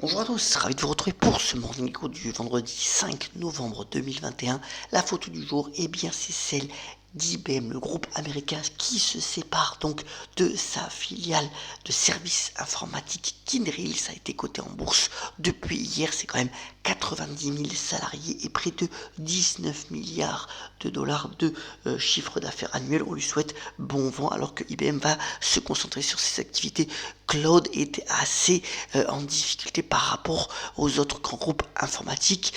Bonjour à tous, ravi de vous retrouver pour ce Morning Echo du vendredi 5 novembre 2021. La photo du jour, eh bien c'est celle d'IBM, le groupe américain qui se sépare donc de sa filiale de services informatiques Kyndryl. Ça a été coté en bourse depuis hier, c'est quand même 90 000 salariés et près de 19 milliards de dollars de chiffre d'affaires annuel. On lui souhaite bon vent alors que IBM va se concentrer sur ses activités cloud était assez en difficulté par rapport aux autres grands groupes informatiques.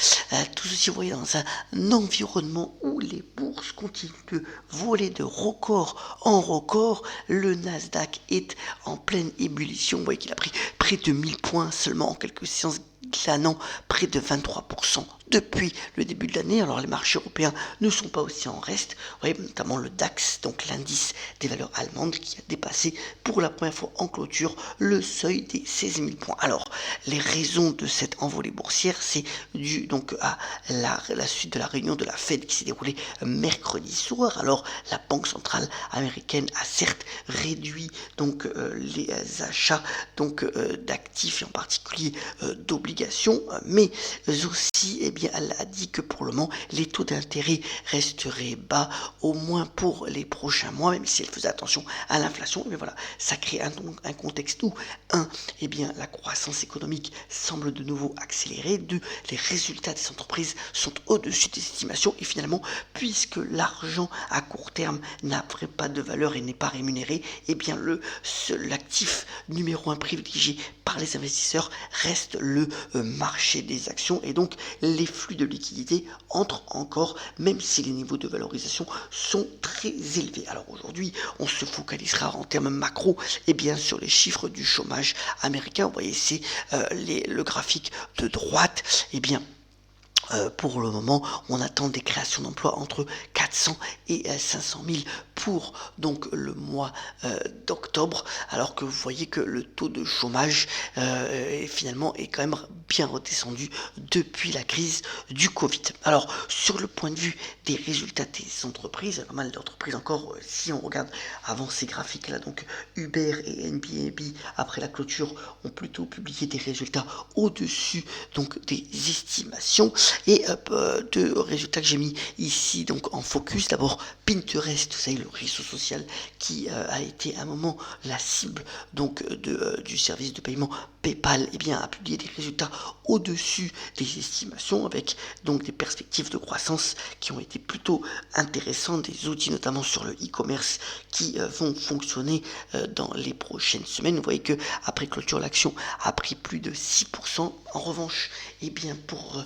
Tout ceci, vous voyez, dans un environnement où les bourses continuent de voler de record en record. Le Nasdaq est en pleine ébullition. Vous voyez qu'il a pris près de 1000 points seulement en quelques séances, glanant près de 23% depuis le début de l'année. Alors les marchés européens ne sont pas aussi en reste. Vous voyez notamment le DAX, donc l'indice des valeurs allemandes, qui a dépassé pour la première fois en clôture le seuil des 16 000 points. Alors les raisons de cette envolée boursière, c'est dû donc à la suite de la réunion de la Fed qui s'est déroulée mercredi soir. Alors la Banque centrale américaine a certes réduit donc les achats donc d'actifs et en particulier d'obligations, mais aussi bien, elle a dit que pour le moment, les taux d'intérêt resteraient bas, au moins pour les prochains mois, même si elle faisait attention à l'inflation. Mais voilà, ça crée un contexte où, eh bien, la croissance économique semble de nouveau accélérer. Deux, les résultats des entreprises sont au-dessus des estimations. Et finalement, puisque l'argent à court terme n'a pas de valeur et n'est pas rémunéré, eh bien, l'actif numéro 1 privilégié par les investisseurs reste le marché des actions. Et donc, les flux de liquidités entrent encore, même si les niveaux de valorisation sont très élevés. Alors aujourd'hui, on se focalisera en termes macro et bien sur les chiffres du chômage américain. Vous voyez, c'est le graphique de droite. Et bien, pour le moment, on attend des créations d'emplois entre 400 et 500 000 pour donc le mois d'octobre, alors que vous voyez que le taux de chômage finalement est quand même bien redescendu depuis la crise du Covid. Alors sur le point de vue des résultats des entreprises, pas mal d'entreprises encore, si on regarde avant ces graphiques là, donc Uber et Airbnb après la clôture ont plutôt publié des résultats au-dessus donc des estimations. Et deux résultats que j'ai mis ici donc en focus. D'abord Pinterest, vous savez, le réseau social qui a été à un moment la cible donc du service de paiement PayPal, eh bien, a publié des résultats au-dessus des estimations avec donc des perspectives de croissance qui ont été plutôt intéressantes, des outils notamment sur le e-commerce qui vont fonctionner dans les prochaines semaines. Vous voyez que après clôture, l'action a pris plus de 6%. En revanche, eh bien, pour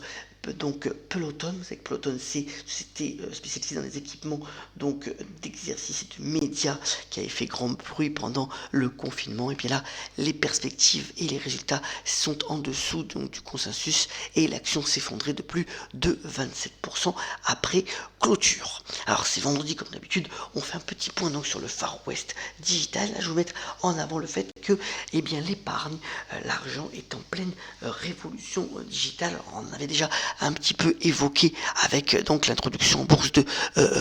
donc Peloton, vous savez que Peloton c'était spécialisé dans les équipements donc d'exercice et de médias qui avait fait grand bruit pendant le confinement. Et bien là, les perspectives et les résultats sont en dessous donc du consensus et l'action s'effondrait de plus de 27% après clôture. Alors c'est vendredi comme d'habitude, on fait un petit point donc sur le Far West Digital. Là, je vais vous mettre en avant le fait que eh bien l'épargne, l'argent est en pleine révolution digitale. Alors, on avait déjà un petit peu évoqué avec donc l'introduction en bourse de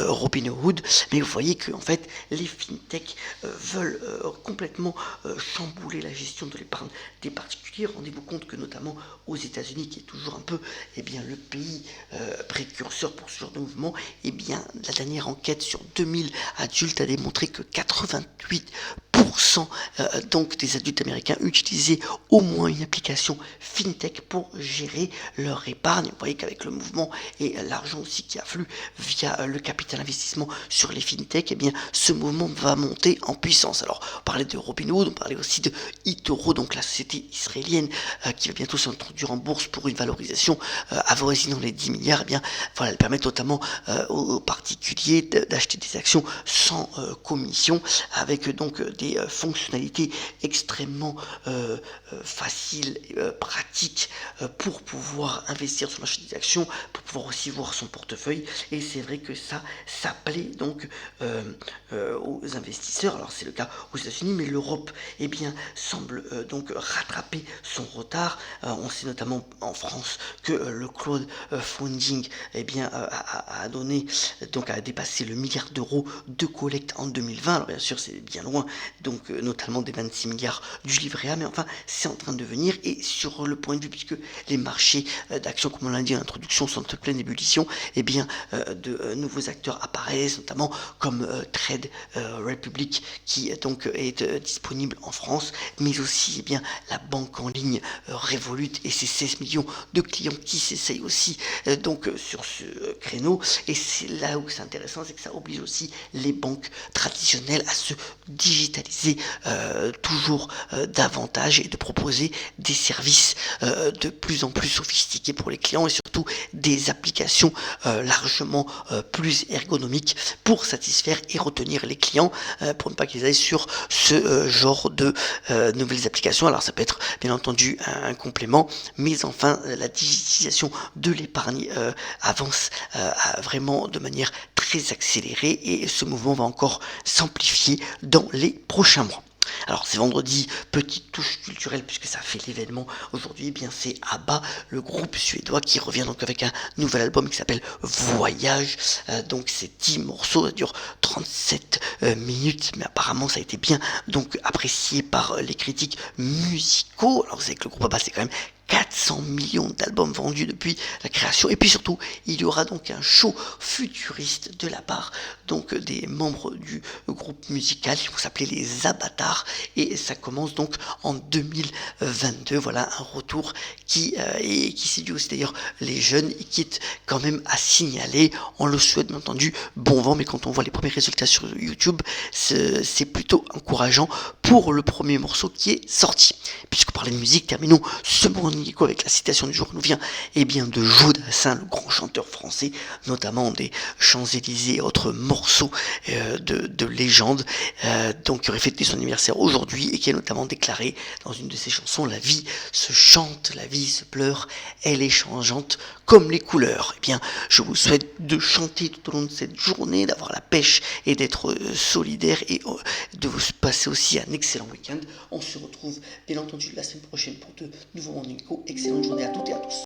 Robinhood, mais vous voyez que en fait les fintech veulent complètement chambouler la gestion de l'épargne des particuliers. Rendez-vous compte que notamment aux États-Unis, qui est toujours un peu eh bien le pays précurseur pour ce genre de mouvement, eh bien la dernière enquête sur 2000 adultes a démontré que 88% donc des adultes américains utilisaient au moins une application fintech pour gérer leur épargne. Vous voyez qu'avec le mouvement et l'argent aussi qui afflue via le capital investissement sur les fintech, eh bien ce mouvement va monter en puissance. Alors on parlait de Robinhood, on parlait aussi de eToro, donc la société israélienne qui va bientôt s'introduire en bourse pour une valorisation avoisinant les 10 milliards. Eh bien voilà, elle permet notamment aux particuliers d'acheter des actions sans commission, avec donc des fonctionnalités extrêmement faciles et pratiques pour pouvoir investir sur le marché des actions, pour pouvoir aussi voir son portefeuille. Et c'est vrai que ça plaît donc aux investisseurs. Alors c'est le cas aux États-Unis, mais l'Europe eh bien semble donc rattraper son retard. On sait notamment en France que le crowdfunding eh bien a donné donc a dépassé le milliard d'euros de collecte en 2020. Alors bien sûr c'est bien loin donc notamment des 26 milliards du livret A, mais enfin c'est en train de venir et sur le point de vue, puisque les marchés d'actions, comme on l'a dit en introduction, sont en pleine ébullition, et bien de nouveaux acteurs apparaissent, notamment comme Trade Republic qui donc est disponible en France, mais aussi eh bien la banque en ligne Revolut et ses 16 millions de clients qui s'essayent aussi donc sur ce créneau. Et c'est là où c'est intéressant, c'est que ça oblige aussi les banques traditionnelles à se digitaliser toujours davantage et de proposer des services de plus en plus sophistiqués pour les clients et surtout des applications largement plus ergonomiques pour satisfaire et retenir les clients pour ne pas qu'ils aillent sur ce genre de nouvelles applications. Alors ça peut être bien entendu un complément, mais enfin la digitalisation de l'épargne avance vraiment de manière très accélérée et ce mouvement va encore s'amplifier dans les prochains mois. Alors c'est vendredi, petite touche culturelle puisque ça fait l'événement aujourd'hui, eh bien c'est ABBA, le groupe suédois qui revient donc avec un nouvel album qui s'appelle Voyage, donc c'est 10 morceaux, ça dure 37 minutes, mais apparemment ça a été bien donc apprécié par les critiques musicaux. Alors vous savez que le groupe ABBA c'est quand même 400 millions d'albums vendus depuis la création, et puis surtout il y aura donc un show futuriste de la part donc des membres du groupe musical qui vont s'appeler les Avatars, et ça commence donc en 2022. Voilà un retour qui séduit aussi d'ailleurs les jeunes et qui est quand même à signaler. On le souhaite bien entendu bon vent, mais quand on voit les premiers résultats sur YouTube, c'est plutôt encourageant pour le premier morceau qui est sorti. Puisqu'on parlait de musique, terminons ce Morning Echo avec la citation du jour qui nous vient bien de Joe Dassin, le grand chanteur français, notamment des Champs-Élysées et autres morceaux de légende, donc qui aurait fêté son anniversaire aujourd'hui et qui a notamment déclaré dans une de ses chansons: la vie se chante, la vie se pleure, elle est changeante comme les couleurs. Eh bien, je vous souhaite de chanter tout au long de cette journée, d'avoir la pêche et d'être solidaire et de vous passer aussi un excellent week-end. On se retrouve bien entendu la semaine prochaine pour de nouveaux Morning Echo. Excellente journée à toutes et à tous.